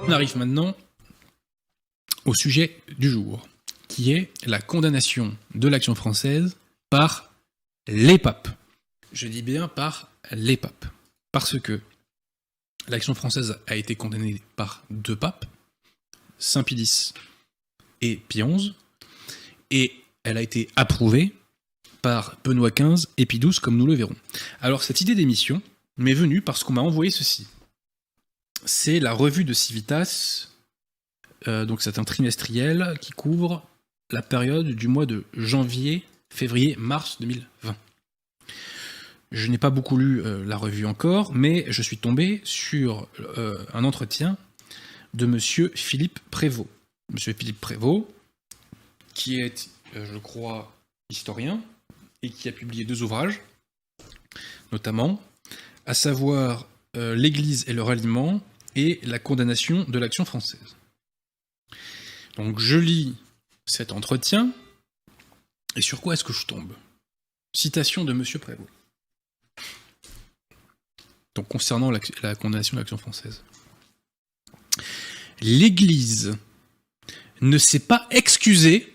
On arrive maintenant au sujet du jour, qui est la condamnation de l'Action française par les papes. Je dis bien par les papes, parce que l'Action française a été condamnée par 2 papes, Saint Pie X et Pie XI, et elle a été approuvée par Benoît XV et Pie XII, comme nous le verrons. Alors cette idée d'émission m'est venue parce qu'on m'a envoyé ceci. C'est la revue de Civitas, donc c'est un trimestriel qui couvre la période du mois de janvier, février, mars 2020. Je n'ai pas beaucoup lu la revue encore, mais je suis tombé sur un entretien de monsieur Philippe Prévost. Monsieur Philippe Prévost, qui est, je crois, historien, et qui a publié 2 ouvrages, notamment, à savoir l'Église et le ralliement et la condamnation de l'Action française. Donc je lis cet entretien, et sur quoi est-ce que je tombe? Citation de monsieur Prévost. Donc concernant la condamnation de l'Action française. L'Église ne s'est pas excusée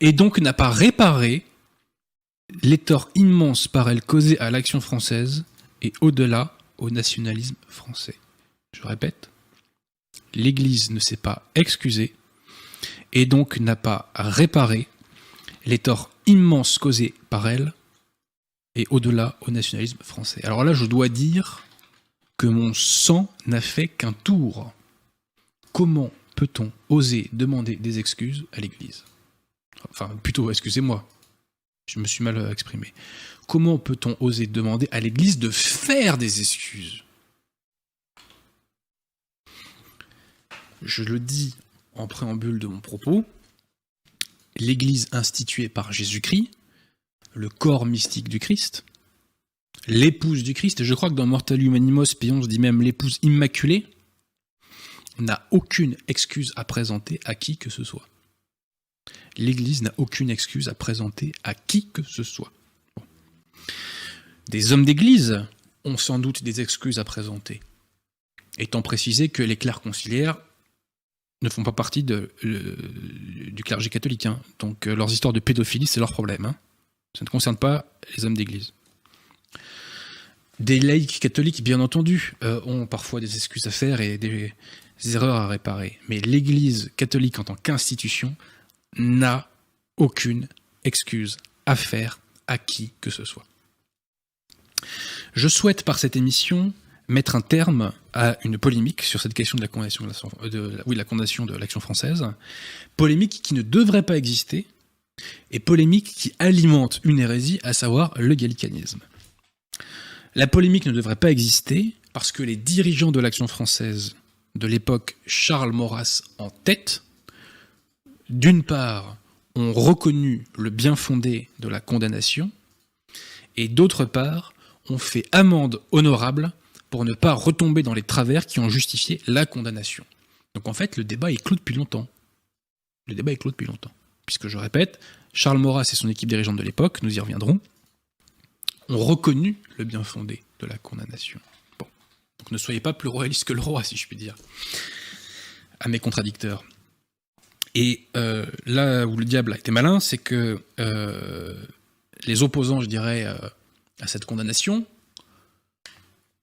et donc n'a pas réparé les torts immenses par elle causés à l'Action française et au-delà au nationalisme français. Je répète, l'Église ne s'est pas excusée et donc n'a pas réparé les torts immenses causés par elle et au-delà au nationalisme français. Alors là, je dois dire que mon sang n'a fait qu'un tour. Comment peut-on oser demander des excuses à l'Église? Enfin, plutôt, excusez-moi, je me suis mal exprimé. Comment peut-on oser demander à l'Église de faire des excuses? Je le dis en préambule de mon propos, l'Église instituée par Jésus-Christ, le corps mystique du Christ, l'épouse du Christ, et je crois que dans Mortalium Animos, Pie XI dit même l'épouse immaculée, n'a aucune excuse à présenter à qui que ce soit. L'Église n'a aucune excuse à présenter à qui que ce soit. Bon. Des hommes d'Église ont sans doute des excuses à présenter, étant précisé que les clercs conciliaires ne font pas partie du clergé catholique. Hein. Donc leurs histoires de pédophilie, c'est leur problème. Hein. Ça ne concerne pas les hommes d'Église. Des laïcs catholiques, bien entendu, ont parfois des excuses à faire et des erreurs à réparer. Mais l'Église catholique en tant qu'institution n'a aucune excuse à faire à qui que ce soit. Je souhaite par cette émission mettre un terme à une polémique sur cette question de la condamnation de l'Action française, polémique qui ne devrait pas exister, et polémique qui alimente une hérésie, à savoir le gallicanisme. La polémique ne devrait pas exister parce que les dirigeants de l'Action française de l'époque, Charles Maurras en tête, d'une part, ont reconnu le bien fondé de la condamnation, et d'autre part, ont fait amende honorable pour ne pas retomber dans les travers qui ont justifié la condamnation. Donc en fait, le débat est clos depuis longtemps. Le débat est clos depuis longtemps. Puisque je répète, Charles Maurras et son équipe dirigeante de l'époque, nous y reviendrons, ont reconnu le bien fondé de la condamnation. Bon. Donc ne soyez pas plus royaliste que le roi, si je puis dire, à mes contradicteurs. Et là où le diable a été malin, c'est que les opposants, je dirais, à cette condamnation,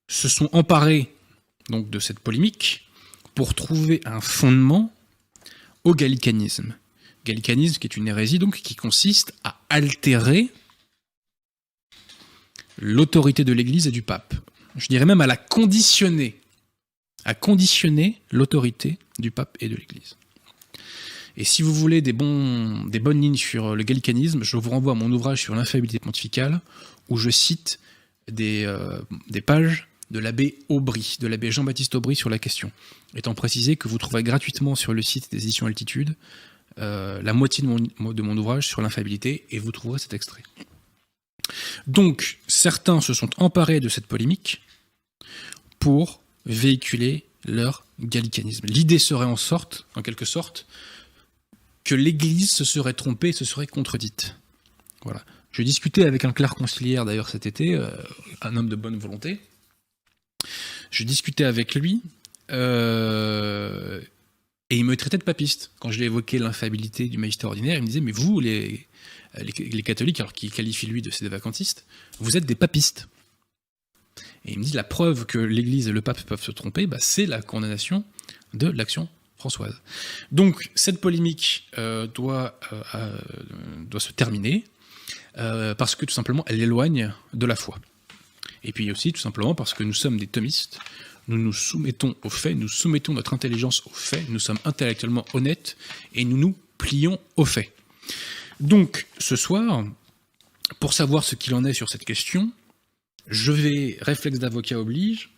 se sont emparés donc, de cette polémique pour trouver un fondement au gallicanisme. Gallicanisme qui est une hérésie donc, qui consiste à altérer l'autorité de l'Église et du pape. Je dirais même à conditionner l'autorité du pape et de l'Église. Et si vous voulez des bonnes lignes sur le gallicanisme, je vous renvoie à mon ouvrage sur l'infaillibilité pontificale, où je cite des pages de l'abbé Aubry, de l'abbé Jean-Baptiste Aubry sur la question, étant précisé que vous trouverez gratuitement sur le site des éditions Altitude la moitié de mon ouvrage sur l'infaillibilité, et vous trouverez cet extrait. Donc, certains se sont emparés de cette polémique pour véhiculer leur gallicanisme. L'idée serait en quelque sorte, que l'Église se serait trompée, se serait contredite. Voilà. Je discutais avec un clerc conciliaire d'ailleurs cet été, un homme de bonne volonté. Je discutais avec lui Et il me traitait de papiste. Quand je lui évoquais l'infaillibilité du magistère ordinaire, il me disait, mais vous, les catholiques, alors qu'il qualifie lui de ces vacantistes, vous êtes des papistes. Et il me dit, la preuve que l'Église et le pape peuvent se tromper, c'est la condamnation de l'action françoise. Donc, cette polémique doit se terminer, parce que tout simplement, elle l'éloigne de la foi. Et puis aussi, tout simplement, parce que nous sommes des thomistes, nous nous soumettons aux faits, nous soumettons notre intelligence aux faits, nous sommes intellectuellement honnêtes, et nous nous plions aux faits. Donc, ce soir, pour savoir ce qu'il en est sur cette question, je vais, réflexe d'avocat oblige,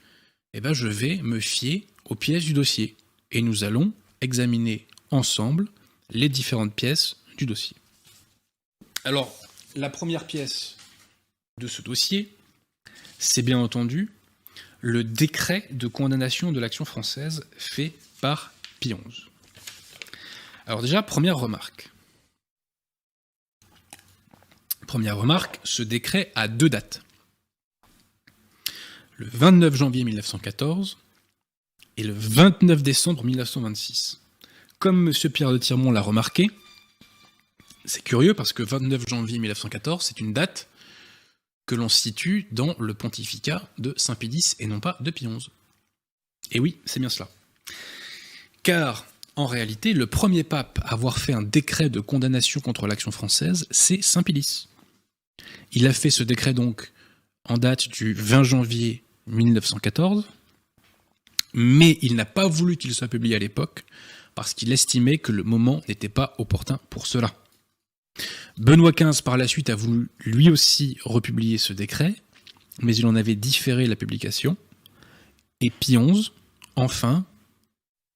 je vais me fier aux pièces du dossier. Et nous allons examiner ensemble les différentes pièces du dossier. Alors, la première pièce de ce dossier, c'est bien entendu le décret de condamnation de l'action française fait par Pie XI. Alors déjà, première remarque. Ce décret a deux dates. Le 29 janvier 1914 et le 29 décembre 1926. Comme M. Pierre de Tirmont l'a remarqué, c'est curieux parce que 29 janvier 1914, c'est une date que l'on situe dans le pontificat de Saint Pie X et non pas de Pie XI. Et oui, c'est bien cela. Car, en réalité, le premier pape à avoir fait un décret de condamnation contre l'action française, c'est Saint Pie X. Il a fait ce décret donc en date du 20 janvier 1914, mais il n'a pas voulu qu'il soit publié à l'époque, parce qu'il estimait que le moment n'était pas opportun pour cela. Benoît XV, par la suite, a voulu lui aussi republier ce décret, mais il en avait différé la publication, et Pie XI, enfin,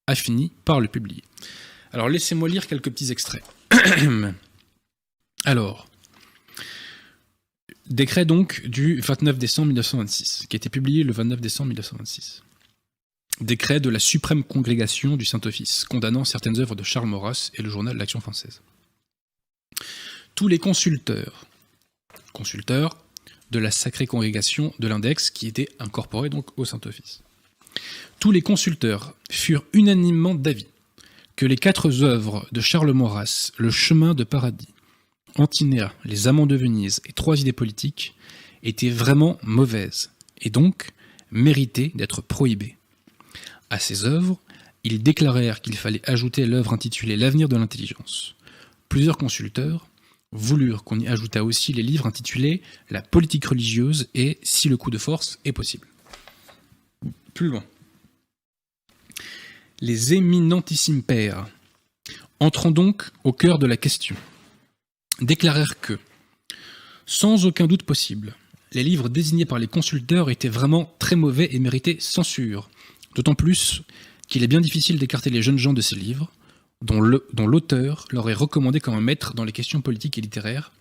a fini par le publier. Alors, laissez-moi lire quelques petits extraits. Alors, décret donc du 29 décembre 1926, qui a été publié le 29 décembre 1926. Décret de la Suprême Congrégation du Saint-Office, condamnant certaines œuvres de Charles Maurras et le journal de l'Action française. Tous les consulteurs de la Sacrée Congrégation de l'Index, qui étaient incorporés donc au Saint-Office. Tous les consulteurs furent unanimement d'avis que les 4 œuvres de Charles Maurras, Le Chemin de Paradis, Antinéa, Les Amants de Venise et 3 idées politiques, étaient vraiment mauvaises, et donc méritaient d'être prohibées. À ces œuvres, ils déclarèrent qu'il fallait ajouter l'œuvre intitulée L'avenir de l'intelligence. Plusieurs consulteurs voulurent qu'on y ajoutât aussi les livres intitulés La politique religieuse et Si le coup de force est possible. Plus loin. Les éminentissimes pères, entrant donc au cœur de la question, déclarèrent que, sans aucun doute possible, les livres désignés par les consulteurs étaient vraiment très mauvais et méritaient censure, d'autant plus qu'il est bien difficile d'écarter les jeunes gens de ces livres, dont l'auteur leur est recommandé comme un maître dans les questions politiques et littéraires,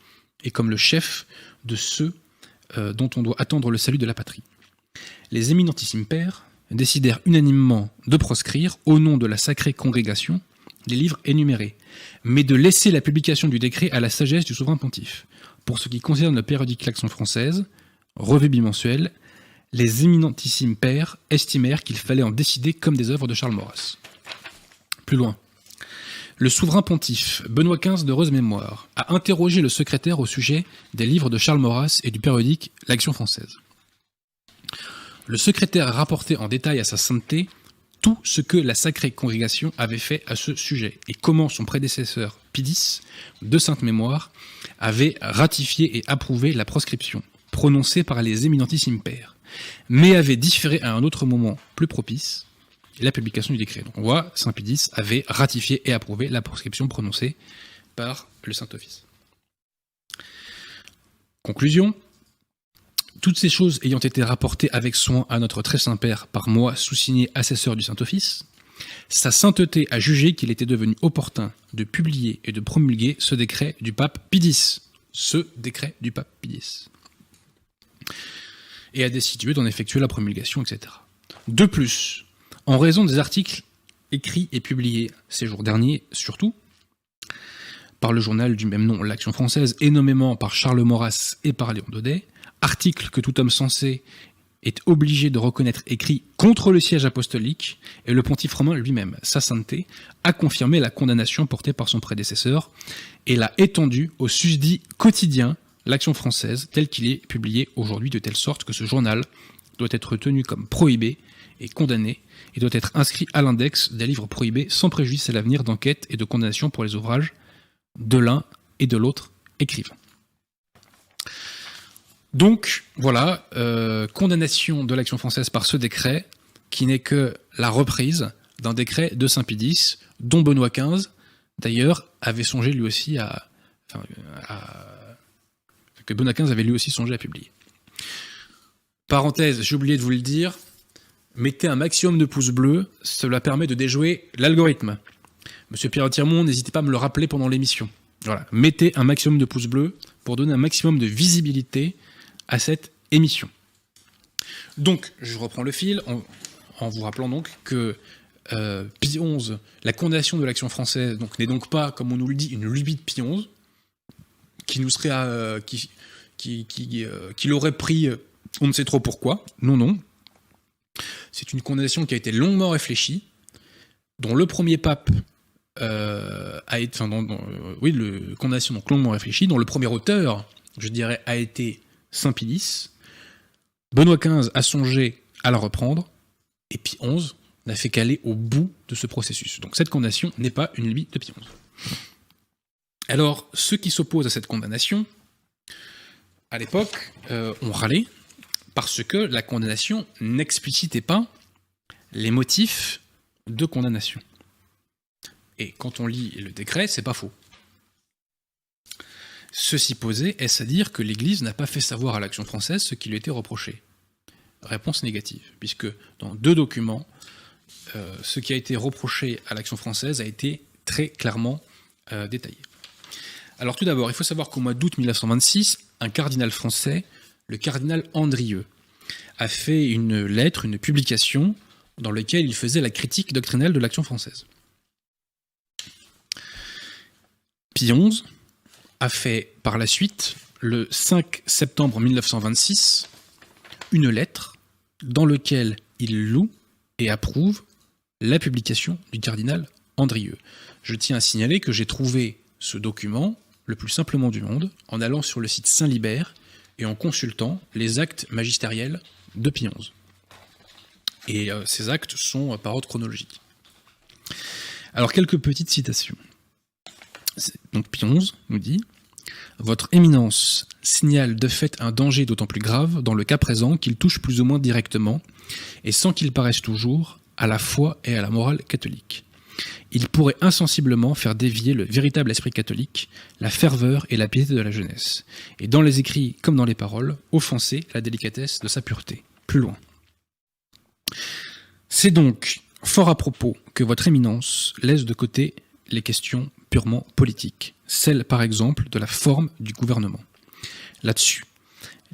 et comme le chef de ceux dont on doit attendre le salut de la patrie. Les éminentissimes pères décidèrent unanimement de proscrire, au nom de la Sacrée Congrégation, les livres énumérés, mais de laisser la publication du décret à la sagesse du souverain pontife. Pour ce qui concerne le périodique L'Action française, revue bimensuelle, les éminentissimes pères estimèrent qu'il fallait en décider comme des œuvres de Charles Maurras. Plus loin. Le souverain pontife, Benoît XV d'heureuse mémoire, a interrogé le secrétaire au sujet des livres de Charles Maurras et du périodique L'Action française. Le secrétaire a rapporté en détail à sa sainteté tout ce que la Sacrée Congrégation avait fait à ce sujet, et comment son prédécesseur Pie X, de sainte mémoire, avait ratifié et approuvé la proscription, prononcée par les éminentissimes pères, mais avait différé à un autre moment plus propice, la publication du décret. Donc on voit, Saint Pie X avait ratifié et approuvé la proscription prononcée par le Saint-Office. Conclusion. Toutes ces choses ayant été rapportées avec soin à notre très Saint-Père par moi, sous-signé assesseur du Saint-Office, sa sainteté a jugé qu'il était devenu opportun de publier et de promulguer ce décret du pape Pie X. Et a décidé d'en effectuer la promulgation, etc. De plus, en raison des articles écrits et publiés ces jours derniers, surtout, par le journal du même nom, L'Action française, et nommément par Charles Maurras et par Léon Daudet, articles que tout homme sensé est obligé de reconnaître écrit contre le siège apostolique, et le pontife romain lui-même, sa sainteté, a confirmé la condamnation portée par son prédécesseur et l'a étendue au susdit quotidien l'Action française, tel qu'il est publié aujourd'hui, de telle sorte que ce journal doit être tenu comme prohibé et condamné, et doit être inscrit à l'index des livres prohibés sans préjudice à l'avenir d'enquête et de condamnation pour les ouvrages de l'un et de l'autre écrivain. Donc, voilà, condamnation de l'Action française par ce décret, qui n'est que la reprise d'un décret de Saint Pie X, dont Benoît XV, d'ailleurs, avait songé lui aussi que Benoît XV avait lui aussi songé à publier. Parenthèse, j'ai oublié de vous le dire, mettez un maximum de pouces bleus, cela permet de déjouer l'algorithme. Monsieur Pierre Tirmont, n'hésitez pas à me le rappeler pendant l'émission. Voilà, mettez un maximum de pouces bleus pour donner un maximum de visibilité à cette émission. Donc, je reprends le fil en vous rappelant donc que Pie XI, la condamnation de l'Action française, donc, n'est donc pas, comme on nous le dit, une lubie de Pie XI, qui nous serait, qui l'aurait pris, on ne sait trop pourquoi. Non, non. C'est une condamnation qui a été longuement réfléchie, dont le premier pape a été, condamnation donc longuement réfléchie, dont le premier auteur, je dirais, a été Saint Pie X. Benoît XV a songé à la reprendre, et Pie XI n'a fait qu'aller au bout de ce processus. Donc cette condamnation n'est pas une lubie de Pie XI. Alors, ceux qui s'opposent à cette condamnation, à l'époque, ont râlé, parce que la condamnation n'explicitait pas les motifs de condamnation. Et quand on lit le décret, c'est pas faux. Ceci posé, est-ce à dire que l'Église n'a pas fait savoir à l'Action française ce qui lui était reproché? Réponse négative, puisque dans 2 documents, ce qui a été reproché à l'Action française a été très clairement détaillé. Alors tout d'abord, il faut savoir qu'au mois d'août 1926, un cardinal français, le cardinal Andrieux, a fait une lettre, une publication, dans laquelle il faisait la critique doctrinale de l'Action française. Pie XI a fait par la suite, le 5 septembre 1926, une lettre dans laquelle il loue et approuve la publication du cardinal Andrieux. Je tiens à signaler que j'ai trouvé ce document le plus simplement du monde en allant sur le site Saint-Libert et en consultant les actes magistériels de Pie XI. Et ces actes sont par ordre chronologique. Alors, quelques petites citations. Donc Pie XI nous dit « Votre éminence signale de fait un danger d'autant plus grave dans le cas présent qu'il touche plus ou moins directement, et sans qu'il paraisse toujours, à la foi et à la morale catholique. Il pourrait insensiblement faire dévier le véritable esprit catholique, la ferveur et la piété de la jeunesse, et dans les écrits comme dans les paroles, offenser la délicatesse de sa pureté. » Plus loin. C'est donc fort à propos que votre éminence laisse de côté les questions purement politiques, celles par exemple de la forme du gouvernement. Là-dessus,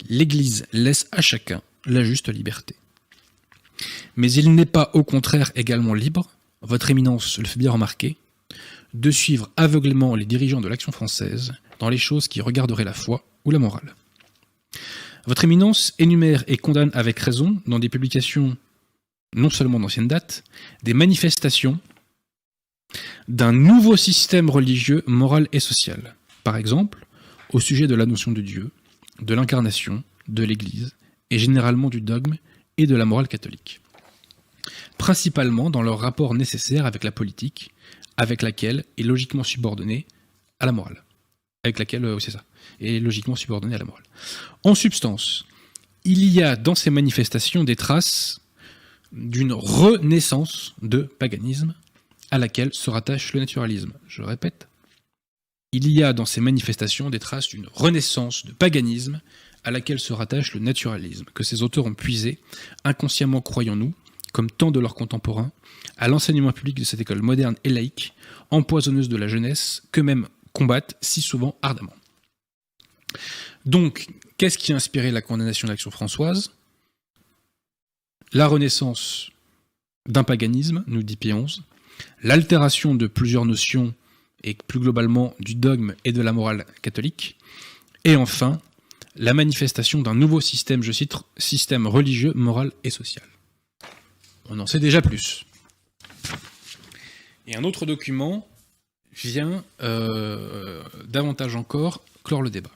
l'Église laisse à chacun la juste liberté. Mais il n'est pas au contraire également libre, votre éminence le fait bien remarquer, de suivre aveuglément les dirigeants de l'Action française dans les choses qui regarderaient la foi ou la morale. Votre éminence énumère et condamne avec raison, dans des publications non seulement d'ancienne date, des manifestations d'un nouveau système religieux, moral et social. Par exemple, au sujet de la notion de Dieu, de l'incarnation, de l'Église, et généralement du dogme et de la morale catholique. Principalement dans leur rapport nécessaire avec la politique, avec laquelle est logiquement subordonnée à la morale. Avec laquelle, c'est ça, est logiquement subordonnée à la morale. En substance, il y a dans ces manifestations des traces d'une renaissance de paganisme à laquelle se rattache le naturalisme. Je répète, il y a dans ces manifestations des traces d'une renaissance de paganisme à laquelle se rattache le naturalisme, que ces auteurs ont puisé, inconsciemment croyons-nous, comme tant de leurs contemporains, à l'enseignement public de cette école moderne et laïque, empoisonneuse de la jeunesse, qu'eux-mêmes combattent si souvent ardemment. Donc, qu'est-ce qui a inspiré la condamnation de l'Action françoise? La renaissance d'un paganisme, nous dit Pie XI, l'altération de plusieurs notions et plus globalement du dogme et de la morale catholique, et enfin la manifestation d'un nouveau système, je cite, système religieux, moral et social. On en sait déjà plus. Et un autre document vient davantage encore clore le débat.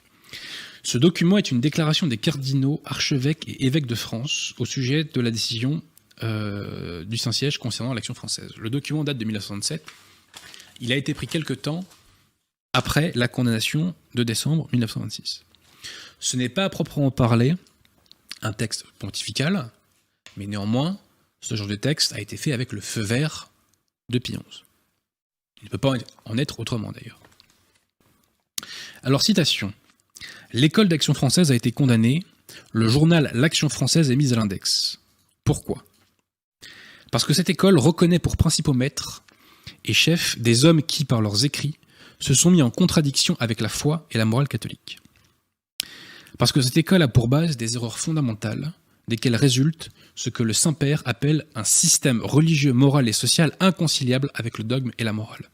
Ce document est une déclaration des cardinaux, archevêques et évêques de France au sujet de la décision du Saint-Siège concernant l'Action française. Le document date de 1967. Il a été pris quelque temps après la condamnation de décembre 1926. Ce n'est pas à proprement parler un texte pontifical, mais néanmoins, ce genre de texte a été fait avec le feu vert de Pie XI. Il ne peut pas en être autrement d'ailleurs. Alors, citation. « L'école d'Action française a été condamnée, le journal L'Action française est mise à l'index. Pourquoi ? Parce que cette école reconnaît pour principaux maîtres et chefs des hommes qui, par leurs écrits, se sont mis en contradiction avec la foi et la morale catholique. Parce que cette école a pour base des erreurs fondamentales, desquelles résulte ce que le Saint-Père appelle un système religieux, moral et social inconciliable avec le dogme et la morale.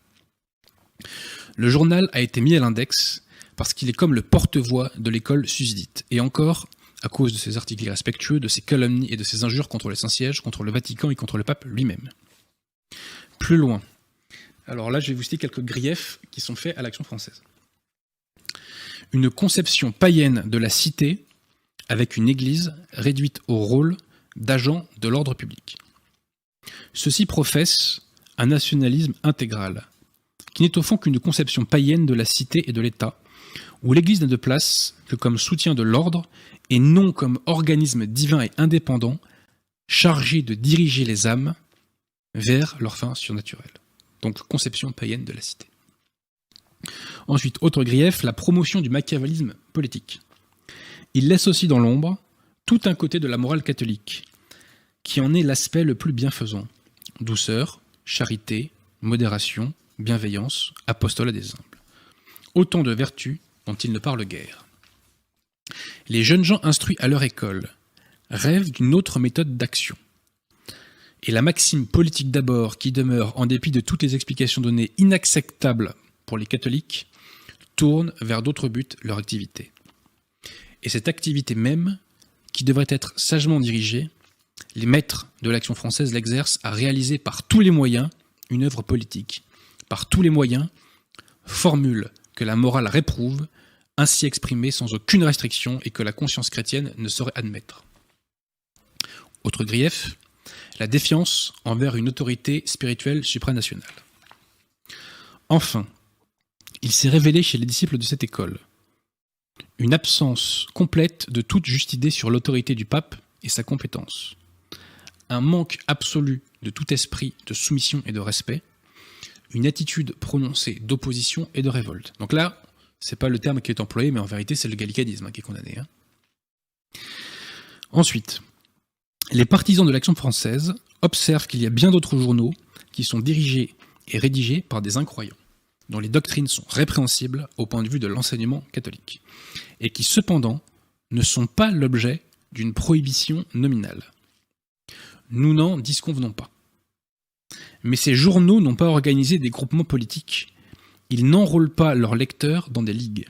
Le journal a été mis à l'index parce qu'il est comme le porte-voix de l'école susdite, et encore à cause de ses articles irrespectueux, de ses calomnies et de ses injures contre le Saint-Siège, contre le Vatican et contre le pape lui-même. Plus loin. Alors là, je vais vous citer quelques griefs qui sont faits à l'Action française. Une conception païenne de la cité avec une église réduite au rôle d'agent de l'ordre public. Ceux-ci professent un nationalisme intégral, qui n'est au fond qu'une conception païenne de la cité et de l'État, où l'église n'a de place que comme soutien de l'ordre et non comme organisme divin et indépendant, chargé de diriger les âmes vers leur fin surnaturelle. Donc, conception païenne de la cité. Ensuite, autre grief, la promotion du machiavélisme politique. Il laisse aussi dans l'ombre tout un côté de la morale catholique, qui en est l'aspect le plus bienfaisant. Douceur, charité, modération, bienveillance, apostolat des humbles. Autant de vertus dont il ne parle guère. Les jeunes gens instruits à leur école rêvent d'une autre méthode d'action. Et la maxime politique d'abord, qui demeure, en dépit de toutes les explications données, inacceptables pour les catholiques, tourne vers d'autres buts leur activité. Et cette activité même, qui devrait être sagement dirigée, les maîtres de l'Action française l'exercent à réaliser par tous les moyens une œuvre politique. Par tous les moyens, formule que la morale réprouve, ainsi exprimée sans aucune restriction et que la conscience chrétienne ne saurait admettre. Autre grief, la défiance envers une autorité spirituelle supranationale. Enfin, il s'est révélé chez les disciples de cette école une absence complète de toute juste idée sur l'autorité du pape et sa compétence, un manque absolu de tout esprit de soumission et de respect, une attitude prononcée d'opposition et de révolte. Donc là, c'est pas le terme qui est employé, mais en vérité, c'est le gallicanisme qui est condamné. Ensuite, les partisans de l'Action française observent qu'il y a bien d'autres journaux qui sont dirigés et rédigés par des incroyants, dont les doctrines sont répréhensibles au point de vue de l'enseignement catholique, et qui cependant ne sont pas l'objet d'une prohibition nominale. Nous n'en disconvenons pas. Mais ces journaux n'ont pas organisé des groupements politiques, ils n'enrôlent pas leurs lecteurs dans des ligues.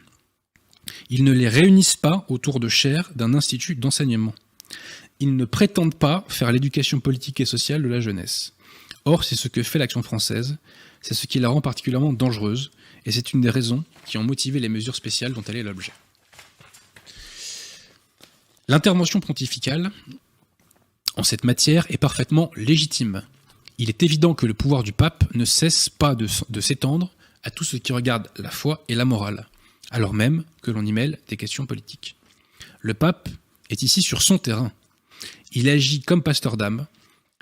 Ils ne les réunissent pas autour de chaires d'un institut d'enseignement. Ils ne prétendent pas faire l'éducation politique et sociale de la jeunesse. Or, c'est ce que fait l'Action française, c'est ce qui la rend particulièrement dangereuse, et c'est une des raisons qui ont motivé les mesures spéciales dont elle est l'objet. L'intervention pontificale en cette matière est parfaitement légitime. Il est évident que le pouvoir du pape ne cesse pas de s'étendre à tout ce qui regarde la foi et la morale, alors même que l'on y mêle des questions politiques. Le pape est ici sur son terrain. Il agit comme pasteur d'âme,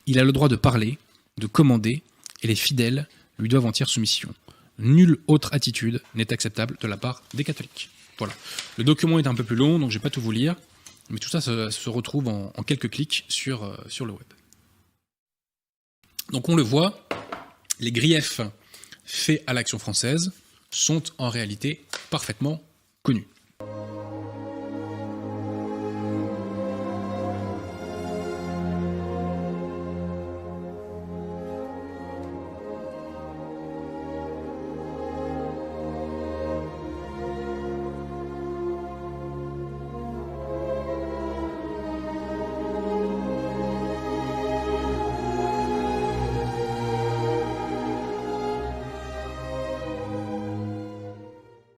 il a le droit de parler, de commander, et les fidèles lui doivent entière soumission. Nulle autre attitude n'est acceptable de la part des catholiques. Voilà. Le document est un peu plus long, donc je ne vais pas tout vous lire, mais tout ça se retrouve en quelques clics sur le web. Donc on le voit, les griefs faits à l'Action française sont en réalité parfaitement connus.